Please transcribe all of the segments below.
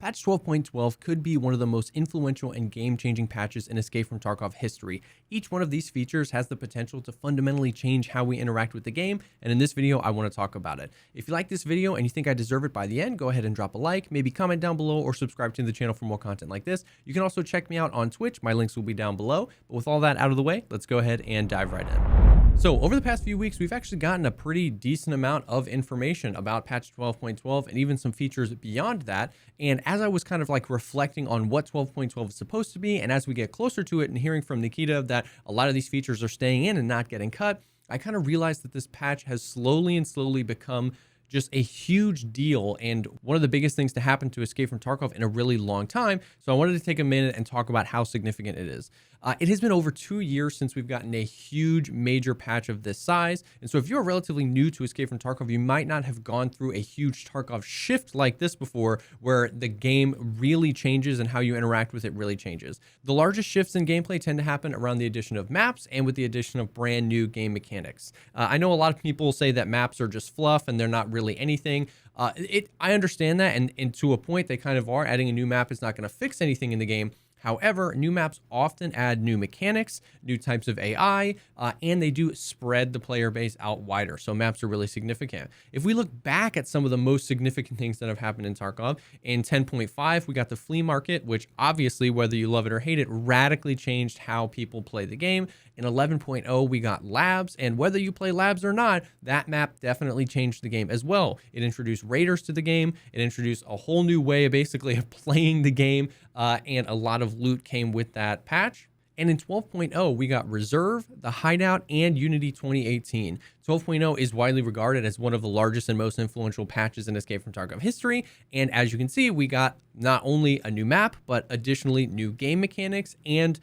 Patch 12.12 could be one of the most influential and game-changing patches in Escape from Tarkov history. Each one of these features has the potential to fundamentally change how we interact with the game, and in this video, I want to talk about it. If you like this video and you think I deserve it by the end, go ahead and drop a like, maybe comment down below, or subscribe to the channel for more content like this. You can also check me out on Twitch. My links will be down below. But with all that out of the way, let's go ahead and dive right in. So over the past few weeks, we've actually gotten a pretty decent amount of information about patch 12.12 and even some features beyond that. And as I was kind of like reflecting on what 12.12 is supposed to be, and as we get closer to it and hearing from Nikita that a lot of these features are staying in and not getting cut, I kind of realized that this patch has slowly become just a huge deal and one of the biggest things to happen to Escape from Tarkov in a really long time. So I wanted to take a minute and talk about how significant it is. It has been over 2 years since we've gotten a huge major patch of this size. And so if you're relatively new to Escape from Tarkov, you might not have gone through a huge Tarkov shift like this before, where the game really changes and how you interact with it really changes. The largest shifts in gameplay tend to happen around the addition of maps and with the addition of brand new game mechanics. I know a lot of people say that maps are just fluff and they're not really anything. I understand that, and to a point they kind of are. Adding a new map is not going to fix anything in the game. However, new maps often add new mechanics, new types of AI, and they do spread the player base out wider. So maps are really significant. If we look back at some of the most significant things that have happened in Tarkov, in 10.5, we got the flea market, which obviously, whether you love it or hate it, radically changed how people play the game. In 11.0, we got labs, and whether you play labs or not, that map definitely changed the game as well. It introduced raiders to the game. It introduced a whole new way, basically, of playing the game, and a lot of loot came with that patch. And in 12.0, we got Reserve, the Hideout, and Unity 2018. 12.0 is widely regarded as one of the largest and most influential patches in Escape from Tarkov history. And as you can see, we got not only a new map, but additionally new game mechanics and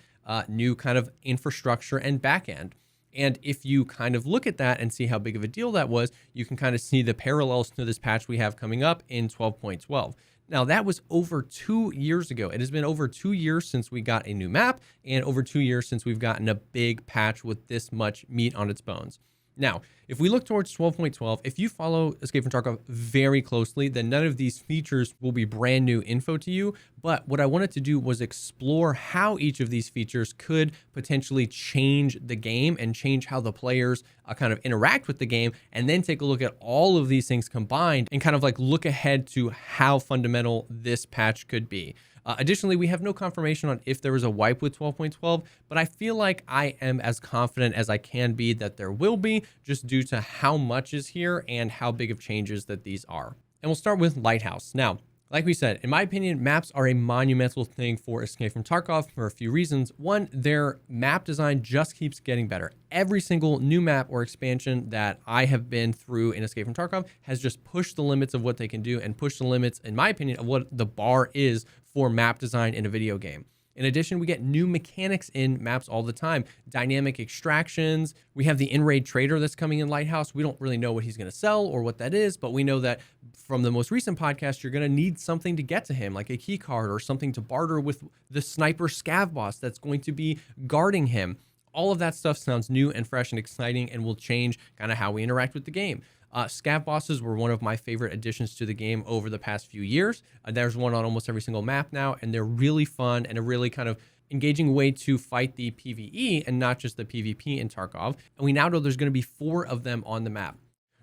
new kind of infrastructure and backend. And if you kind of look at that and see how big of a deal that was, you can kind of see the parallels to this patch we have coming up in 12.12. Now, that was over 2 years ago. It has been over 2 years since we got a new map and over 2 years since we've gotten a big patch with this much meat on its bones. Now, if we look towards 12.12, if you follow Escape from Tarkov very closely, then none of these features will be brand new info to you. But what I wanted to do was explore how each of these features could potentially change the game and change how the players kind of interact with the game, and then take a look at all of these things combined and kind of like look ahead to how fundamental this patch could be. Additionally, we have no confirmation on if there was a wipe with 12.12, but I feel like I am as confident as I can be that there will be, just due to how much is here and how big of changes that these are. And we'll start with Lighthouse. Now, like we said, in my opinion, maps are a monumental thing for Escape from Tarkov for a few reasons. One, their map design just keeps getting better. Every single new map or expansion that I have been through in Escape from Tarkov has just pushed the limits of what they can do and pushed the limits, in my opinion, of what the bar is for map design in a video game. In addition, we get new mechanics in maps all the time. Dynamic extractions. We have the in-raid trader that's coming in Lighthouse. We don't really know what he's going to sell or what that is, but we know that from the most recent podcast, you're going to need something to get to him, like a key card or something to barter with the sniper scav boss that's going to be guarding him. All of that stuff sounds new and fresh and exciting and will change kind of how we interact with the game. Scav bosses were one of my favorite additions to the game over the past few years. There's one on almost every single map now, and they're really fun and a really kind of engaging way to fight the PvE and not just the PvP in Tarkov. And we now know there's going to be 4 of them on the map.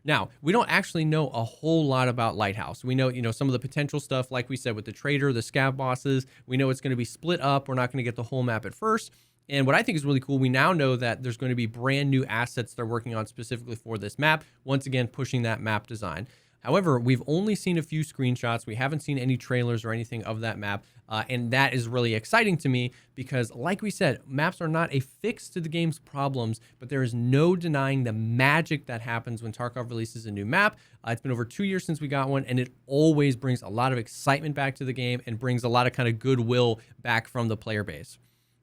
Now, we don't actually know a whole lot about Lighthouse. We know, some of the potential stuff, like we said, with the trader, the scav bosses. We know it's going to be split up. We're not going to get the whole map at first. And what I think is really cool, we now know that there's going to be brand new assets they're working on specifically for this map, once again pushing that map design. However, we've only seen a few screenshots. We haven't seen any trailers or anything of that map, and that is really exciting to me because, like we said, maps are not a fix to the game's problems, but there is no denying the magic that happens when Tarkov releases a new map. It's been over 2 years since we got one, and it always brings a lot of excitement back to the game and brings a lot of kind of goodwill back from the player base.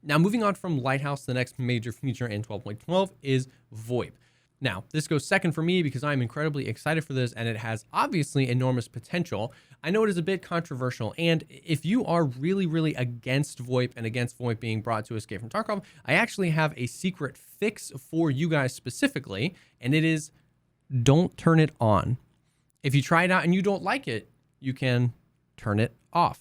Now, moving on from Lighthouse, the next major feature in 12.12 is Voip. Now, this goes second for me because I'm incredibly excited for this, and it has obviously enormous potential. I know it is a bit controversial, and if you are really against Voip and against Voip being brought to Escape from Tarkov, I actually have a secret fix for you guys specifically, and it is don't turn it on. If you try it out and you don't like it, you can turn it off.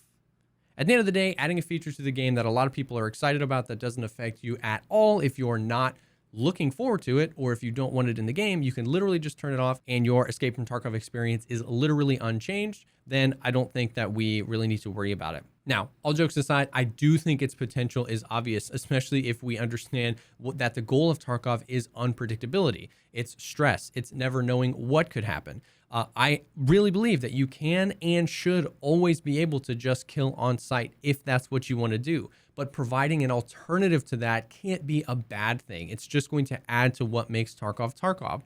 At the end of the day, adding a feature to the game that a lot of people are excited about that doesn't affect you at all if you're not looking forward to it, or if you don't want it in the game, you can literally just turn it off and your Escape from Tarkov experience is literally unchanged. Then I don't think that we really need to worry about it. Now, all jokes aside, I do think its potential is obvious, especially if we understand that the goal of Tarkov is unpredictability. It's stress. It's never knowing what could happen. I really believe that you can and should always be able to just kill on sight if that's what you want to do. But providing an alternative to that can't be a bad thing. It's just going to add to what makes Tarkov Tarkov.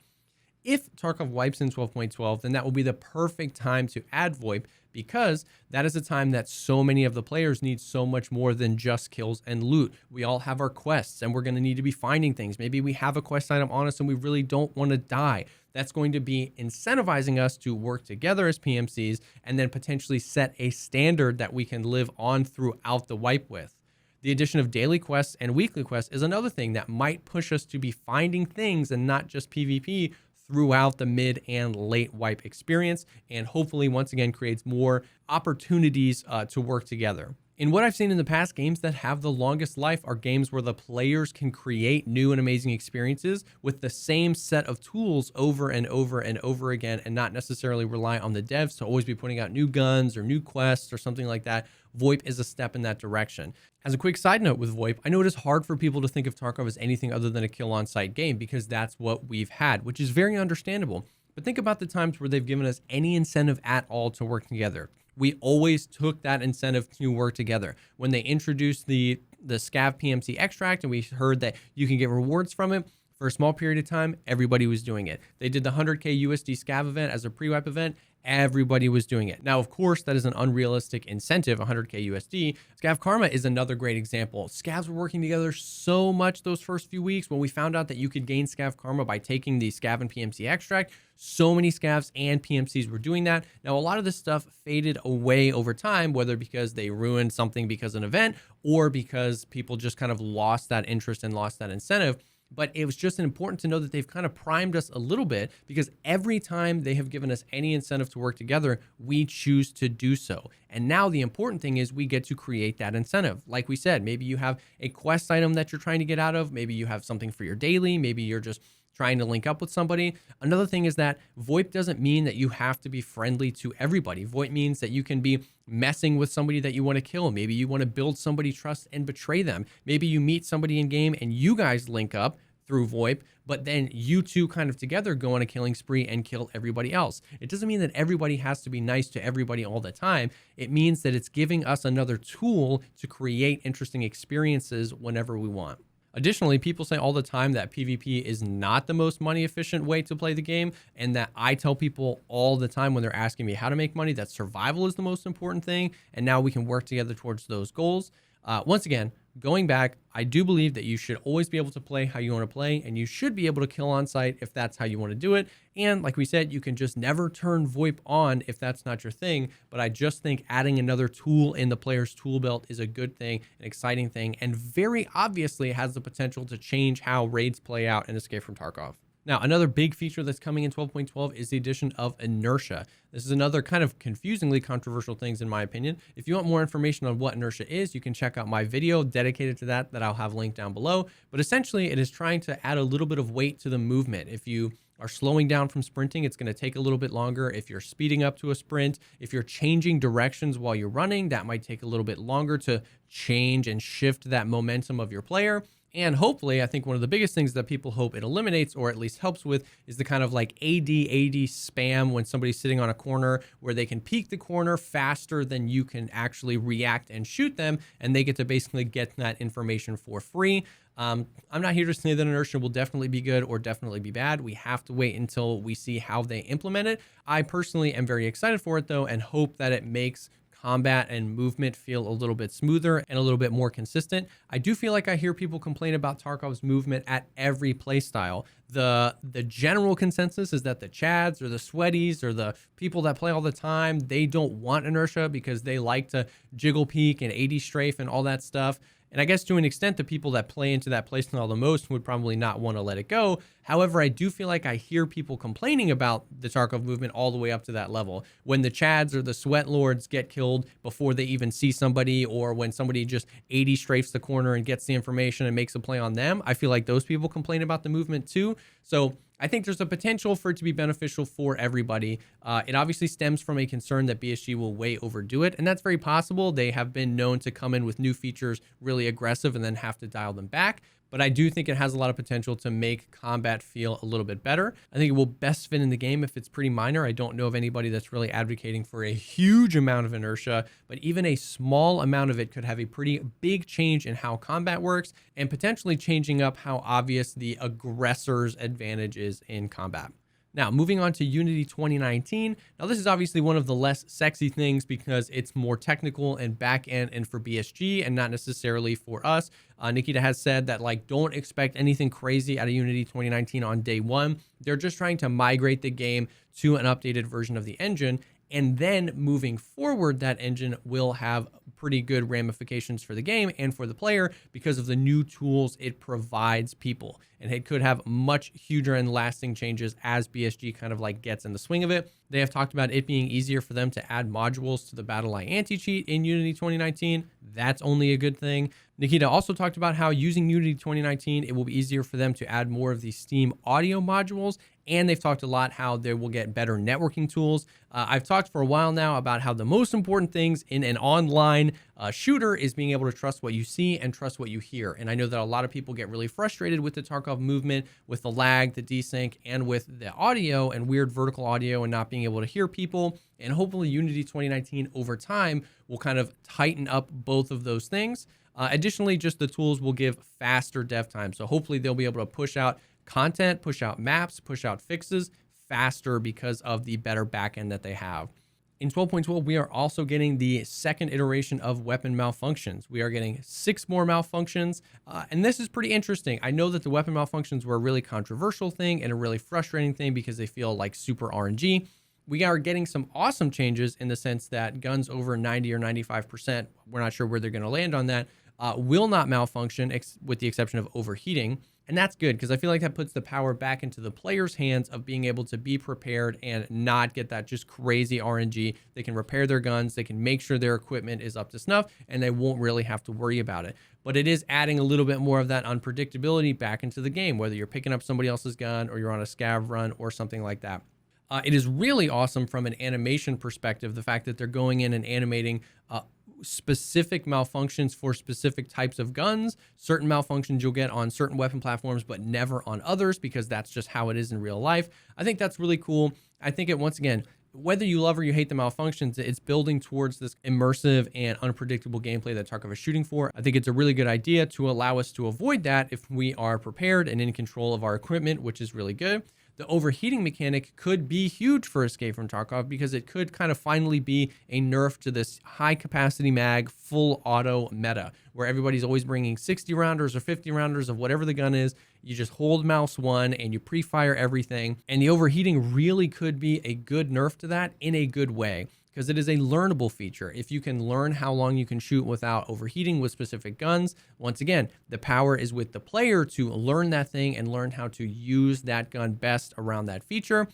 If Tarkov wipes in 12.12, then that will be the perfect time to add Voip, because that is a time that so many of the players need so much more than just kills and loot. We all have our quests and we're going to need to be finding things. Maybe we have a quest item on us and we really don't want to die. That's going to be incentivizing us to work together as PMCs and then potentially set a standard that we can live on throughout the wipe with. The addition of daily quests and weekly quests is another thing that might push us to be finding things and not just PvP throughout the mid and late wipe experience, and hopefully once again creates more opportunities to work together. In what I've seen in the past, games that have the longest life are games where the players can create new and amazing experiences with the same set of tools over and over and over again, and not necessarily rely on the devs to always be putting out new guns or new quests or something like that. Voip is a step in that direction. As a quick side note with Voip, I know it is hard for people to think of Tarkov as anything other than a kill on sight game because that's what we've had, which is very understandable. But think about the times where they've given us any incentive at all to work together. We always took that incentive to work together. When they introduced the Scav PMC extract and we heard that you can get rewards from it, for a small period of time, everybody was doing it. They did the 100K USD Scav event as a pre-wipe event. Everybody was doing it. Now, of course, that is an unrealistic incentive, 100K USD. Scav Karma is another great example. Scavs were working together so much those first few weeks. When we found out that you could gain Scav Karma by taking the Scav and PMC extract, so many Scavs and PMCs were doing that. Now, a lot of this stuff faded away over time, whether because they ruined something because of an event or because people just kind of lost that interest and lost that incentive. But it was just important to know that they've kind of primed us a little bit, because every time they have given us any incentive to work together, we choose to do so. And now the important thing is we get to create that incentive. Like we said, maybe you have a quest item that you're trying to get out of. Maybe you have something for your daily. Maybe you're just trying to link up with somebody. Another thing is that Voip doesn't mean that you have to be friendly to everybody. Voip means that you can be messing with somebody that you want to kill. Maybe you want to build somebody trust and betray them. Maybe you meet somebody in game and you guys link up through Voip, but then you two kind of together go on a killing spree and kill everybody else. It doesn't mean that everybody has to be nice to everybody all the time. It means that it's giving us another tool to create interesting experiences whenever we want. Additionally, people say all the time that PvP is not the most money efficient way to play the game, and that I tell people all the time when they're asking me how to make money that survival is the most important thing, and now we can work together towards those goals. Once again, going back, I do believe that you should always be able to play how you want to play, and you should be able to kill on site if that's how you want to do it. And like we said, you can just never turn Voip on if that's not your thing. But I just think adding another tool in the player's tool belt is a good thing, an exciting thing, and very obviously has the potential to change how raids play out in Escape from Tarkov. Now, another big feature that's coming in 12.12 is the addition of Inertia. This is another kind of confusingly controversial thing in my opinion. If you want more information on what Inertia is, you can check out my video dedicated to that I'll have linked down below. But essentially, it is trying to add a little bit of weight to the movement. If you are slowing down from sprinting, it's going to take a little bit longer. If you're speeding up to a sprint, if you're changing directions while you're running, that might take a little bit longer to change and shift that momentum of your player. And hopefully, I think one of the biggest things that people hope it eliminates, or at least helps with, is the kind of like AD spam when somebody's sitting on a corner where they can peek the corner faster than you can actually react and shoot them, and they get to basically get that information for free. I'm not here to say that Inertia will definitely be good or definitely be bad. We have to wait until we see how they implement it. I personally am very excited for it though, and hope that it makes combat and movement feel a little bit smoother and a little bit more consistent. I do feel like I hear people complain about Tarkov's movement at every playstyle. The general consensus is that the Chads or the Sweaties or the people that play all the time, they don't want Inertia because they like to jiggle peek and AD strafe and all that stuff. And I guess to an extent, the people that play into that playstyle the most would probably not want to let it go. However, I do feel like I hear people complaining about the Tarkov movement all the way up to that level. When the Chads or the Sweat Lords get killed before they even see somebody, or when somebody just 80 strafes the corner and gets the information and makes a play on them, I feel like those people complain about the movement too. So I think there's a potential for it to be beneficial for everybody. It obviously stems from a concern that BSG will way overdo it, and that's very possible. They have been known to come in with new features really aggressive and then have to dial them back. But I do think it has a lot of potential to make combat feel a little bit better. I think it will best fit in the game if it's pretty minor. I don't know of anybody that's really advocating for a huge amount of inertia, but even a small amount of it could have a pretty big change in how combat works and potentially changing up how obvious the aggressor's advantage is in combat. Now, moving on to Unity 2019. Now, this is obviously one of the less sexy things because it's more technical and back-end and for BSG and not necessarily for us. Nikita has said that, like, don't expect anything crazy out of Unity 2019 on day one. They're just trying to migrate the game to an updated version of the engine. And then moving forward, that engine will have pretty good ramifications for the game and for the player because of the new tools it provides people. And it could have much huger and lasting changes as BSG kind of like gets in the swing of it. They have talked about it being easier for them to add modules to the BattlEye anti-cheat in Unity 2019. That's only a good thing. Nikita also talked about how using Unity 2019, it will be easier for them to add more of the Steam audio modules. And they've talked a lot how they will get better networking tools. I've talked for a while now about how the most important things in an online shooter is being able to trust what you see and trust what you hear. And I know that a lot of people get really frustrated with the Tarkov movement, with the lag, the desync, and with the audio and weird vertical audio and not being able to hear people. And hopefully Unity 2019 over time will kind of tighten up both of those things. Additionally, just the tools will give faster dev time. So hopefully they'll be able to push out content, push out maps, push out fixes faster because of the better backend that they have. In 12.12, we are also getting the second iteration of weapon malfunctions. We are getting 6 more malfunctions, and this is pretty interesting. I know that the weapon malfunctions were a really controversial thing and a really frustrating thing because they feel like super RNG. We are getting some awesome changes in the sense that guns over 90 or 95%, we're not sure where they're going to land on that, will not malfunction with the exception of overheating. And that's good because I feel like that puts the power back into the player's hands of being able to be prepared and not get that just crazy RNG. They can repair their guns, they can make sure their equipment is up to snuff, and they won't really have to worry about it. But it is adding a little bit more of that unpredictability back into the game, whether you're picking up somebody else's gun or you're on a scav run or something like that. It is really awesome from an animation perspective, the fact that they're going in and animating specific malfunctions for specific types of guns. Certain malfunctions you'll get on certain weapon platforms, but never on others because that's just how it is in real life. I think that's really cool. I think it, once again, whether you love or you hate the malfunctions, it's building towards this immersive and unpredictable gameplay that Tarkov is shooting for. I think it's a really good idea to allow us to avoid that if we are prepared and in control of our equipment, which is really good. The overheating mechanic could be huge for Escape from Tarkov because it could kind of finally be a nerf to this high capacity mag full auto meta where everybody's always bringing 60 rounders or 50 rounders of whatever the gun is. You just hold mouse 1 and you pre-fire everything. And the overheating really could be a good nerf to that in a good way, because it is a learnable feature. If you can learn how long you can shoot without overheating with specific guns, once again, the power is with the player to learn that thing and learn how to use that gun best around that feature,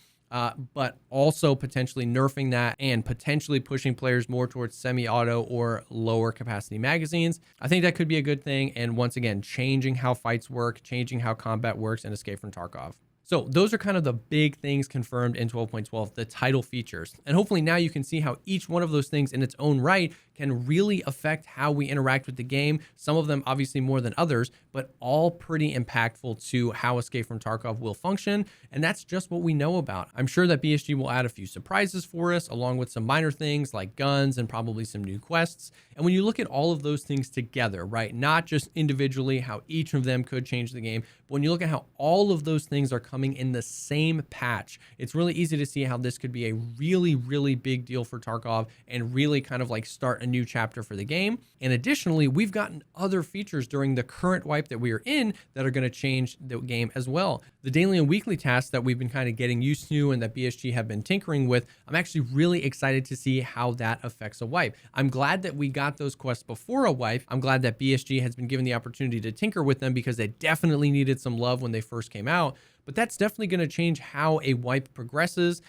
but also potentially nerfing that and potentially pushing players more towards semi-auto or lower capacity magazines. I think that could be a good thing. And once again, changing how fights work, changing how combat works in Escape from Tarkov. So those are kind of the big things confirmed in 12.12, the title features. And hopefully now you can see how each one of those things in its own right can really affect how we interact with the game. Some of them obviously more than others, but all pretty impactful to how Escape from Tarkov will function. And that's just what we know about. I'm sure that BSG will add a few surprises for us, along with some minor things like guns and probably some new quests. And when you look at all of those things together, right, not just individually, how each of them could change the game, but when you look at how all of those things are coming in the same patch, it's really easy to see how this could be a really, really big deal for Tarkov and really kind of like start a new chapter for the game. And additionally, we've gotten other features during the current wipe that we are in that are going to change the game as well. The daily and weekly tasks that we've been kind of getting used to and that BSG have been tinkering with, I'm actually really excited to see how that affects a wipe. I'm glad that we got those quests before a wipe. I'm glad that BSG has been given the opportunity to tinker with them because they definitely needed some love when they first came out. But that's definitely going to change how a wipe progresses.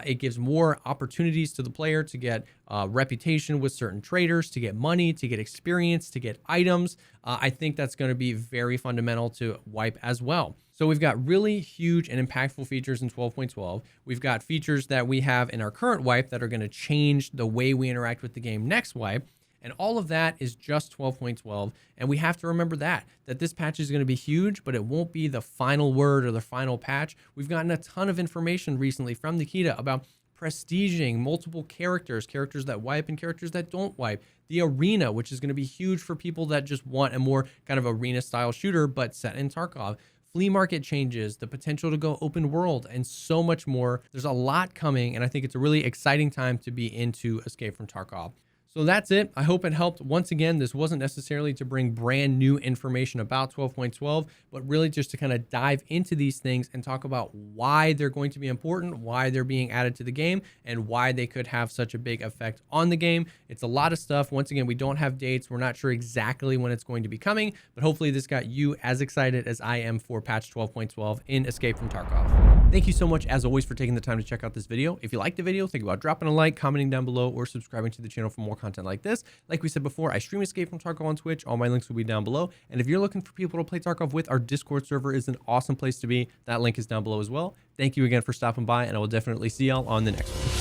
It gives more opportunities to the player to get reputation with certain traders, to get money, to get experience, to get items. I think that's going to be very fundamental to wipe as well. So we've got really huge and impactful features in 12.12. We've got features that we have in our current wipe that are going to change the way we interact with the game next wipe. And all of that is just 12.12. And we have to remember that this patch is going to be huge, but it won't be the final word or the final patch. We've gotten a ton of information recently from Nikita about prestiging multiple characters that wipe and characters that don't wipe. The arena, which is going to be huge for people that just want a more kind of arena style shooter, but set in Tarkov. Flea market changes, the potential to go open world, and so much more. There's a lot coming, and I think it's a really exciting time to be into Escape from Tarkov. So that's it. I hope it helped. Once again, this wasn't necessarily to bring brand new information about 12.12, but really just to kind of dive into these things and talk about why they're going to be important, why they're being added to the game, and why they could have such a big effect on the game. It's a lot of stuff. Once again, we don't have dates. We're not sure exactly when it's going to be coming, but hopefully this got you as excited as I am for patch 12.12 in Escape from Tarkov. Thank you so much, as always, for taking the time to check out this video. If you liked the video, think about dropping a like, commenting down below, or subscribing to the channel for more content like this. Like we said before, I stream Escape from Tarkov on Twitch. All my links will be down below. And if you're looking for people to play Tarkov with, our Discord server is an awesome place to be. That link is down below as well. Thank you again for stopping by, and I will definitely see y'all on the next one.